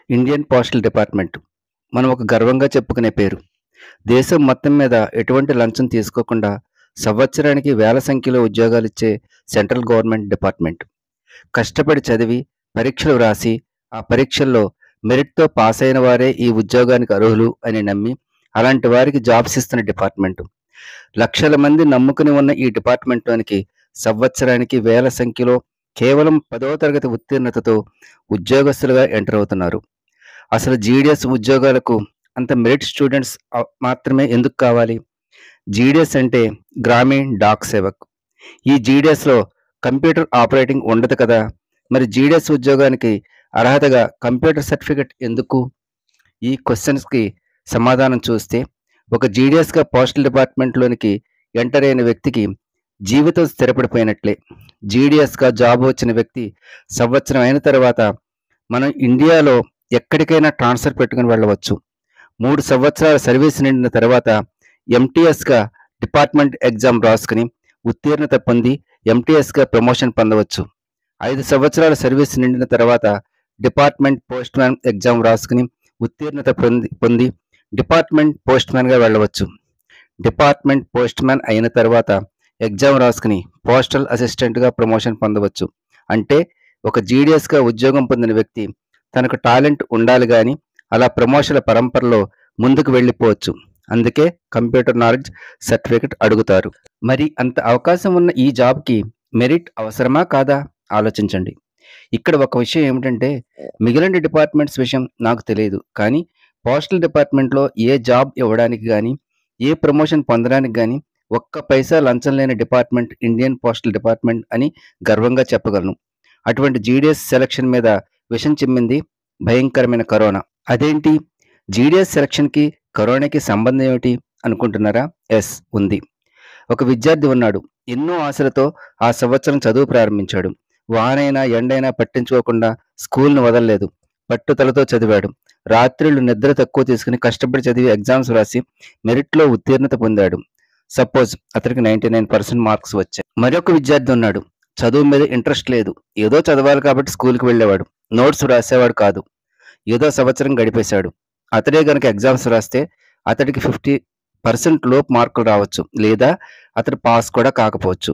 Indian postal department మనం ఒక గర్వంగా చెప్పుకునే పేరు. దేశం మొత్తం మీద ఎటువంటి లంచం తీసుకోకుండా సంవత్సరానికి వేల సంఖ్యలో ఉద్యోగాలిచ్చే సెంట్రల్ గవర్నమెంట్ డిపార్ట్మెంట్. కష్టపడి చదివి పరీక్షలు వ్రాసి ఆ పరీక్షల్లో మెరిట్‌తో పాస్ అయిన వారే ఈ ఉద్యోగానికి అర్హులు అని నమ్మి అలాంటి వారికి జాబ్స్ ఇస్తున్న డిపార్ట్మెంట్. లక్షల మంది నమ్ముకుని ఉన్న ఈ డిపార్ట్మెంట్‌లోనికి సంవత్సరానికి వేల సంఖ్యలో కేవలం 10వ తరగతి ఉత్తీర్ణతతో ఉద్యోగస్తులుగా ఎంటర్ అవుతున్నారు. అసలు జీడీఎస్ ఉద్యోగాలకు అంత మెరిట్ స్టూడెంట్స్ మాత్రమే ఎందుకు కావాలి? జీడీఎస్ అంటే గ్రామీణ్ డాక్ సేవక్. ఈ జీడీఎస్‌లో కంప్యూటర్ ఆపరేటింగ్ ఉండదు కదా! మరి జీడీఎస్ ఉద్యోగానికి అర్హతగా కంప్యూటర్ సర్టిఫికేట్ ఎందుకు? ఈ క్వశ్చన్స్‌కి సమాధానం చూస్తే ఒక జీడీఎస్‌గా పోస్టల్ డిపార్ట్మెంట్‌లోనికి ఎంటర్ అయిన వ్యక్తికి జీవితం స్థిరపడిపోయినట్లే. జీడీఎస్‌గా జాబ్ వచ్చిన వ్యక్తి సంవత్సరం అయిన తర్వాత మనం ఇండియాలో ఎక్కడికైనా ట్రాన్స్ఫర్ పెట్టుకుని వెళ్ళవచ్చు. 3 సంవత్సరాల సర్వీస్ నిండిన తర్వాత ఎంటీఎస్‌గా డిపార్ట్మెంట్ ఎగ్జామ్ రాసుకుని ఉత్తీర్ణత పొంది ఎంటీఎస్‌గా ప్రమోషన్ పొందవచ్చు. 5 సంవత్సరాల సర్వీస్ నిండిన తర్వాత డిపార్ట్మెంట్ పోస్ట్ మ్యాన్ ఎగ్జామ్ రాసుకుని ఉత్తీర్ణత పొంది డిపార్ట్మెంట్ పోస్ట్ మ్యాన్‌గా వెళ్ళవచ్చు. డిపార్ట్మెంట్ పోస్ట్ మ్యాన్ అయిన తర్వాత ఎగ్జామ్ రాసుకుని పోస్టల్ అసిస్టెంట్‌గా ప్రమోషన్ పొందవచ్చు. అంటే ఒక జీడీఎస్‌గా ఉద్యోగం పొందిన వ్యక్తి తనకు టాలెంట్ ఉండాలి గాని అలా ప్రమోషన్ల పరంపరలో ముందుకు వెళ్ళిపోవచ్చు. అందుకే కంప్యూటర్ నాలెడ్జ్ సర్టిఫికేట్ అడుగుతారు. మరి అంత అవకాశం ఉన్న ఈ జాబ్‌కి మెరిట్ అవసరమా కాదా? ఆలోచించండి. ఇక్కడ ఒక విషయం ఏమిటంటే మిగిలిన డిపార్ట్మెంట్స్ విషయం నాకు తెలియదు. కానీ పోస్టల్ డిపార్ట్మెంట్‌లో ఏ జాబ్ ఇవ్వడానికి గాని, ఏ ప్రమోషన్ పొందడానికి గాని ఒక్క పైసా లంచం లేని డిపార్ట్మెంట్ ఇండియన్ పోస్టల్ డిపార్ట్మెంట్ అని గర్వంగా చెప్పగలను. అటువంటి జీడీఎస్ సెలక్షన్ మీద విషం చిమ్మింది భయంకరమైన కరోనా. అదేంటి? జీడీఎస్ సెలక్షన్‌కి కరోనాకి సంబంధం ఏమిటి అనుకుంటున్నారా? ఎస్, ఉంది. ఒక విద్యార్థి ఉన్నాడు. ఎన్నో ఆశలతో ఆ సంవత్సరం చదువు ప్రారంభించాడు. వానైనా ఎండైనా పట్టించుకోకుండా స్కూల్‌ని వదలలేదు. పట్టుదలతో చదివాడు. రాత్రిళ్ళు నిద్ర తక్కువ తీసుకుని కష్టపడి చదివి ఎగ్జామ్స్ రాసి మెరిట్‌లో ఉత్తీర్ణత పొందాడు. సపోజ్ అతనికి 99% మార్క్స్ వచ్చాయి. మరొక విద్యార్థి ఉన్నాడు. చదువు మీద ఇంట్రెస్ట్ లేదు. ఏదో చదవాలి కాబట్టి స్కూల్‌కి వెళ్ళేవాడు. నోట్స్ రాసేవాడు కాదు. ఏదో సంవత్సరం గడిపేశాడు. అతడే గనక ఎగ్జామ్స్ రాస్తే అతడికి 50% లోపు మార్కులు రావచ్చు. లేదా అతడు పాస్ కూడా కాకపోవచ్చు.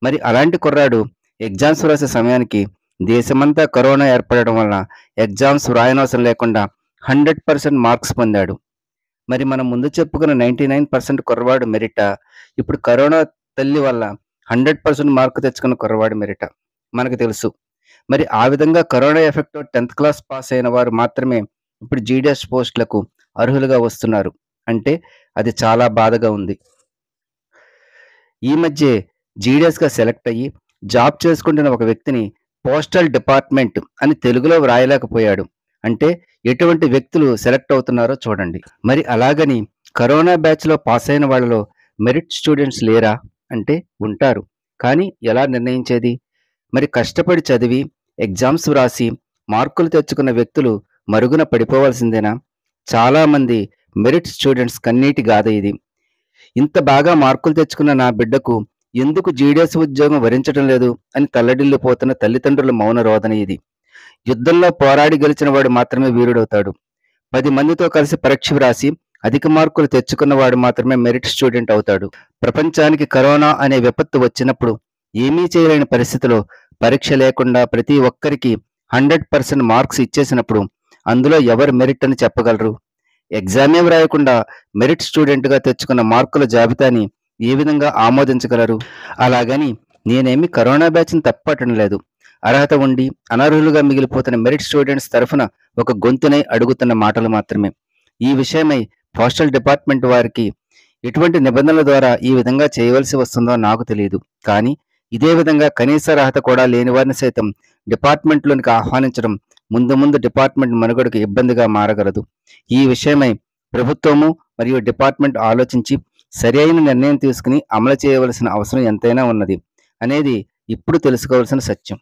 మరి అలాంటి కుర్రాడు ఎగ్జామ్స్ రాసే సమయానికి దేశమంతా కరోనా ఏర్పడడం వలన ఎగ్జామ్స్ రాయనవసరం లేకుండా 100% మార్క్స్ పొందాడు. మరి మనం ముందు చెప్పుకున్న 99% కుర్రవాడు మెరిటా? ఇప్పుడు కరోనా తల్లి వల్ల 100% మార్కు తెచ్చుకున్న కుర్రవాడు మెరిటా? మనకు తెలుసు. మరి ఆ విధంగా కరోనా ఎఫెక్ట్‌తో 10th క్లాస్ పాస్ అయిన వారు మాత్రమే ఇప్పుడు జీడీఎస్ పోస్టులకు అర్హులుగా వస్తున్నారు. అంటే అది చాలా బాధగా ఉంది. ఈ మధ్యే జీడీఎస్‌గా సెలెక్ట్ అయ్యి జాబ్ చేసుకుంటున్న ఒక వ్యక్తిని పోస్టల్ డిపార్ట్మెంట్ అని తెలుగులో వ్రాయలేకపోయాడు. అంటే ఎటువంటి వ్యక్తులు సెలెక్ట్ అవుతున్నారో చూడండి. మరి అలాగని కరోనా బ్యాచ్‌లో పాస్ అయిన వాళ్ళలో మెరిట్ స్టూడెంట్స్ లేరా? అంటే ఉంటారు. కానీ ఎలా నిర్ణయించేది? మరి కష్టపడి చదివి ఎగ్జామ్స్ వ్రాసి మార్కులు తెచ్చుకున్న వ్యక్తులు మరుగున పడిపోవాల్సిందేనా? చాలామంది మెరిట్ స్టూడెంట్స్ కన్నీటి గాథ ఇది. ఇంత బాగా మార్కులు తెచ్చుకున్న నా బిడ్డకు ఎందుకు జీడీఎస్ ఉద్యోగం వరించడం లేదు అని తల్లడిల్లిపోతున్న తల్లిదండ్రుల మౌన రోదన ఇది. యుద్ధంలో పోరాడి గెలిచిన వాడు మాత్రమే వీరుడవుతాడు. 10 మందితో కలిసి పరీక్ష వ్రాసి అధిక మార్కులు తెచ్చుకున్నవాడు మాత్రమే మెరిట్ స్టూడెంట్ అవుతాడు. ప్రపంచానికి కరోనా అనే విపత్తు వచ్చినప్పుడు ఏమీ చేయలేని పరిస్థితిలో పరీక్ష లేకుండా ప్రతి ఒక్కరికి 100% మార్క్స్ ఇచ్చేసినప్పుడు అందులో ఎవరు మెరిట్ అని చెప్పగలరు? ఎగ్జామే వ్రాయకుండా మెరిట్ స్టూడెంట్‌గా తెచ్చుకున్న మార్కుల జాబితాని ఏ విధంగా ఆమోదించగలరు? అలాగని నేనేమి కరోనా బ్యాచ్‌ని తప్పుపట్టడం లేదు. అర్హత ఉండి అనర్హులుగా మిగిలిపోతున్న మెరిట్ స్టూడెంట్స్ తరఫున ఒక గొంతునై అడుగుతున్న మాటలు మాత్రమే. ఈ విషయమై పోస్టల్ డిపార్ట్మెంట్ వారికి ఎటువంటి నిబంధనల ద్వారా ఈ విధంగా చేయవలసి వస్తుందో నాకు తెలియదు. కానీ ఇదే విధంగా కనీస అర్హత కూడా లేని వారిని సైతం డిపార్ట్మెంట్‌లోనికి ఆహ్వానించడం ముందు ముందు డిపార్ట్మెంట్ మనుగడకు ఇబ్బందిగా మారగలదు. ఈ విషయమై ప్రభుత్వము మరియు డిపార్ట్మెంట్ ఆలోచించి సరైన నిర్ణయం తీసుకుని అమలు చేయవలసిన అవసరం ఎంతైనా ఉన్నది అనేది ఇప్పుడు తెలుసుకోవాల్సిన సత్యం.